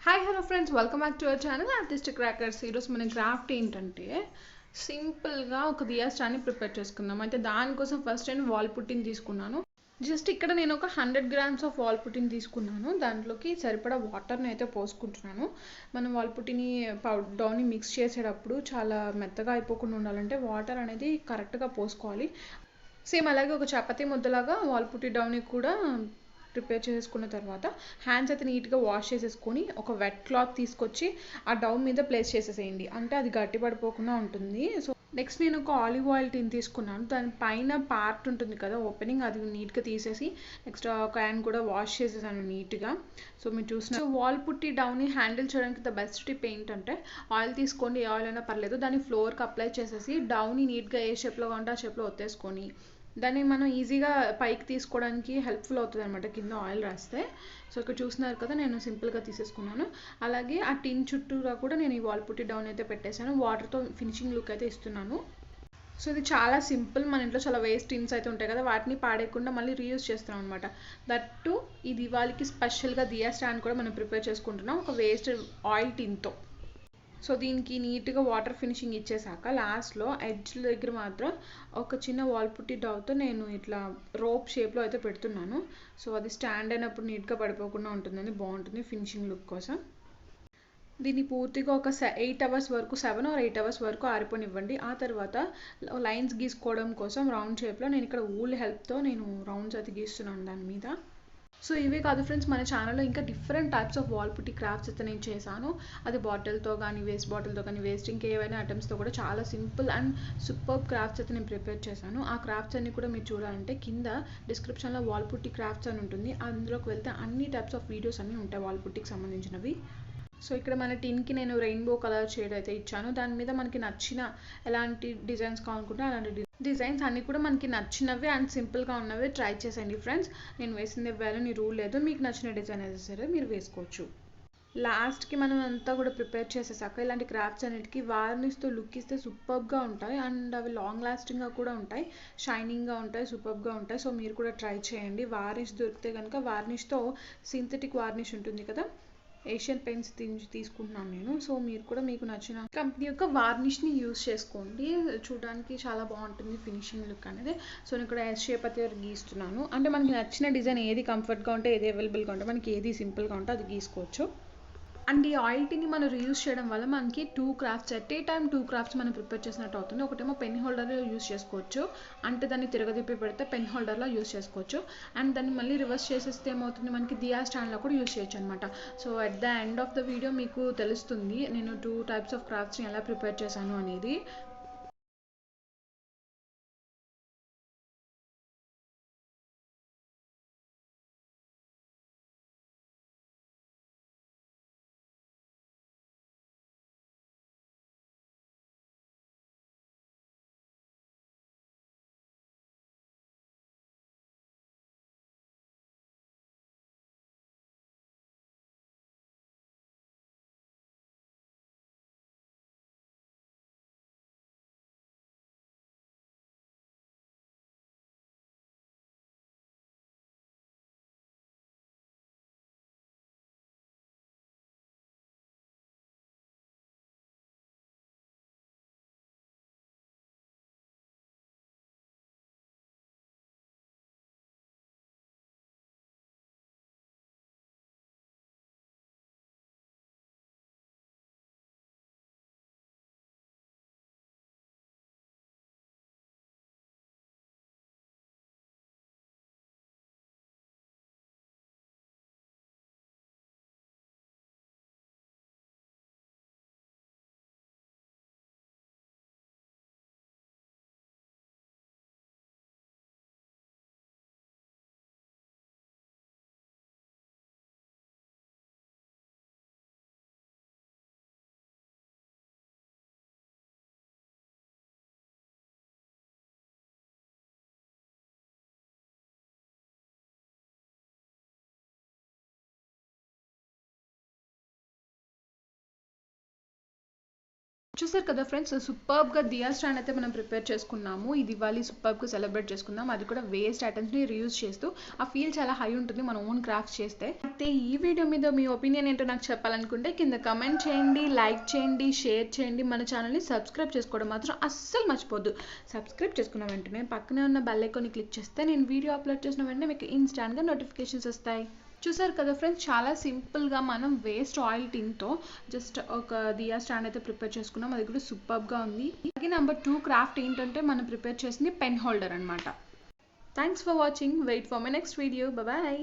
Hi hello friends, welcome back to our channel artistic crackers. ఈరోజు మన craft ఏంటంటే సింపుల్గా ఒక దియా స్టాండ్ని ప్రిపేర్ చేసుకుందాం. అయితే దానికోసం ఫస్ట్ నేను వాల్ పుట్టిని తీసుకున్నాను. జస్ట్ ఇక్కడ నేను ఒక 100 grams ఆఫ్ వాల్ పుట్టిని తీసుకున్నాను. దాంట్లోకి సరిపడా వాటర్ని అయితే పోసుకుంటున్నాను. మనం వాల్ పుట్టిని డౌని మిక్స్ చేసేటప్పుడు చాలా మెత్తగా అయిపోకుండా ఉండాలంటే వాటర్ అనేది కరెక్ట్గా పోసుకోవాలి. సేమ్ అలాగే ఒక చపాతీ ముద్దలాగా వాల్ పుట్టి డౌని కూడా ప్రిపేర్ చేసుకున్న తర్వాత హ్యాండ్స్ అయితే నీట్గా వాష్ చేసేసుకొని ఒక వెట్ క్లాత్ తీసుకొచ్చి ఆ డౌన్ మీద ప్లేస్ చేసేసేయండి. అంటే అది గట్టి పడిపోకుండా ఉంటుంది. సో నెక్స్ట్ నేను ఒక ఆలివ్ ఆయిల్ టిన్ తీసుకున్నాను. దాని పైన పార్ట్ ఉంటుంది కదా ఓపెనింగ్, అది నీట్గా తీసేసి నెక్స్ట్ ఒక హ్యాండ్ కూడా వాష్ చేసేసాను నీట్గా. సో మీరు చూసిన వాల్ పుట్టి డౌన్ని హ్యాండిల్ చేయడానికి ద బెస్ట్ టిప్ ఏంటంటే ఆయిల్ తీసుకోండి, ఏ ఆయిల్ అయినా పర్లేదు, దాన్ని ఫ్లోర్కి అప్లై చేసేసి డౌన్ని నీట్గా ఏ షేప్లో ఉంటే ఆ షేప్లో ఒత్తేసుకొని దాన్ని మనం ఈజీగా పైకి తీసుకోవడానికి హెల్ప్ఫుల్ అవుతుంది అనమాట కింద ఆయిల్ రాస్తే. సో ఇక్కడ చూస్తున్నారు కదా, నేను సింపుల్గా తీసేసుకున్నాను. అలాగే ఆ టిన్ చుట్టూరా కూడా నేను ఈ వాల్ పుట్టి డౌన్ అయితే పెట్టేశాను. వాటర్తో ఫినిషింగ్ లుక్ అయితే ఇస్తున్నాను. సో ఇది చాలా సింపుల్. మన ఇంట్లో చాలా వేస్ట్ టిన్స్ అయితే ఉంటాయి కదా, వాటిని పాడేయకుండా మళ్ళీ రీయూజ్ చేస్తున్నాం అనమాట. దట్టు ఈ దివాళీకి స్పెషల్గా దియా స్టాండ్ కూడా మనం ప్రిపేర్ చేసుకుంటున్నాం ఒక వేస్ట్ ఆయిల్ టిన్తో. సో దీనికి నీట్గా వాటర్ ఫినిషింగ్ ఇచ్చేసాక లాస్ట్లో ఎడ్జ్ దగ్గర మాత్రం ఒక చిన్న వాల్ పుట్టి డౌతో నేను ఇట్లా రోప్ షేప్లో అయితే పెడుతున్నాను. సో అది స్టాండ్ అయినప్పుడు నీట్గా పడిపోకుండా ఉంటుందని బాగుంటుంది ఫినిషింగ్ లుక్ కోసం. దీన్ని పూర్తిగా ఒక 8 hours వరకు 7 or 8 hours వరకు ఆరిపోనివ్వండి. ఆ తర్వాత లైన్స్ గీసుకోవడం కోసం రౌండ్ షేప్లో నేను ఇక్కడ ఊల్ హెల్ప్తో నేను రౌండ్స్ అయితే గీస్తున్నాను దాని మీద. సో ఇవే కాదు ఫ్రెండ్స్, మన ఛానల్లో ఇంకా డిఫరెంట్ టైప్స్ ఆఫ్ వాల్ పుట్టి క్రాఫ్ట్స్ అయితే నేను చేశాను. అది బాటిల్తో కానీ వేస్ట్ బాటిల్తో కానీ వేస్ట్ ఇంకేవైనా ఐటమ్స్తో కూడా చాలా సింపుల్ అండ్ సూపర్ క్రాఫ్ట్స్ అయితే నేను ప్రిపేర్ చేశాను. ఆ క్రాఫ్ట్స్ అన్ని కూడా మీరు చూడాలంటే కింద డిస్క్రిప్షన్లో వాల్ పుట్టి క్రాఫ్ట్స్ అని ఉంటుంది. అందులోకి వెళ్తే అన్ని టైప్స్ ఆఫ్ వీడియోస్ అన్నీ ఉంటాయి వాల్ పుట్టికి సంబంధించినవి. సో ఇక్కడ మన టిన్కి నేను రెయిన్బో కలర్ షేడ్ అయితే ఇచ్చాను. దాని మీద మనకి నచ్చిన ఎలాంటి డిజైన్స్ కావాలనుకుంటే అలాంటి డిజైన్స్ అన్నీ కూడా మనకి నచ్చినవి అండ్ సింపుల్గా ఉన్నవి ట్రై చేసేయండి ఫ్రెండ్స్. నేను వేసింది వేయాలని రూల్ లేదు, మీకు నచ్చిన డిజైన్ అయితే సరే మీరు వేసుకోవచ్చు. లాస్ట్కి మనం అంతా కూడా ప్రిపేర్ చేసేసాక ఇలాంటి క్రాఫ్ట్స్ అన్నిటికీ వార్నిష్తో లుక్ ఇస్తే సూపర్గా ఉంటాయి అండ్ అవి లాంగ్ లాస్టింగ్గా కూడా ఉంటాయి, షైనింగ్గా ఉంటాయి, సూపర్గా ఉంటాయి. సో మీరు కూడా ట్రై చేయండి. వార్నిష్ దొరికితే కనుక వార్నిష్తో సింథటిక్ వార్నిష్ ఉంటుంది కదా, ఏషియన్ పెయింట్స్ తీసుకుంటున్నాను నేను. సో మీరు కూడా మీకు నచ్చిన కంపెనీ యొక్క వార్నిష్ని యూస్ చేసుకోండి, చూడడానికి చాలా బాగుంటుంది ఫినిషింగ్ లుక్ అనేది. సో నేను ఇక్కడ ఎస్ షేప్ అయితే గీస్తున్నాను. అంటే మనకి నచ్చిన డిజైన్ ఏది కంఫర్ట్గా ఉంటే, ఏది అవైలబుల్గా ఉంటే, మనకి ఏది సింపుల్గా ఉంటే అది గీసుకోవచ్చు. అండ్ ఈ ఆయిల్ టీని మనం రీయూస్ చేయడం వల్ల మనకి 2 crafts at a time 2 crafts మనం ప్రిపేర్ చేసినట్టు అవుతుంది. ఒకటేమో పెన్ హోల్డర్లో యూస్ చేసుకోవచ్చు, అంటే దాన్ని తిరగదిప్పి పెడితే పెన్ హోల్డర్లో యూస్ చేసుకోవచ్చు. అండ్ దాన్ని మళ్ళీ రివర్స్ చేసేస్తే ఏమవుతుంది, మనకి దియా స్టాండ్లో కూడా యూస్ చేయొచ్చు అనమాట. So at the end of the video మీకు తెలుస్తుంది నేను 2 టైప్స్ ఆఫ్ క్రాఫ్ట్స్ని ఎలా ప్రిపేర్ చేశాను అనేది. చూసారు కదా ఫ్రెండ్స్, సూపర్బ్గా దియా స్టాండ్ అయితే మనం ప్రిపేర్ చేసుకున్నాము. ఈ దివాళీ సూపర్బ్గా సెలబ్రేట్ చేసుకుందాం, అది కూడా వేస్ట్ ఐటమ్స్ని రీయూజ్ చేస్తూ. ఆ ఫీల్ చాలా హై ఉంటుంది మన ఓన్ క్రాఫ్ట్స్ చేస్తే. అయితే ఈ వీడియో మీద మీ ఒపీనియన్ ఏంటో నాకు చెప్పాలనుకుంటే కింద కమెంట్ చేయండి, లైక్ చేయండి, షేర్ చేయండి. మన ఛానల్ని సబ్స్క్రైబ్ చేసుకోవడం మాత్రం అస్సలు మర్చిపోద్దు. సబ్స్క్రైబ్ చేసుకున్న వెంటనే పక్కనే ఉన్న బెల్ ఐకాన్ని క్లిక్ చేస్తే నేను వీడియో అప్లోడ్ చేసిన వెంటనే మీకు ఇన్స్టాంట్గా నోటిఫికేషన్స్ వస్తాయి. చూసారు కదా ఫ్రెండ్స్, చాలా సింపుల్గా మనం వేస్ట్ ఆయిల్ టిన్తో జస్ట్ ఒక దియా స్టాండ్ అయితే ప్రిపేర్ చేసుకున్నాం. అది కూడా సూపర్గా ఉంది. అలాగే నెంబర్ 2 క్రాఫ్ట్ ఏంటంటే మనం ప్రిపేర్ చేసింది పెన్ హోల్డర్ అనమాట. Thanks for watching. Wait for my next video. Bye.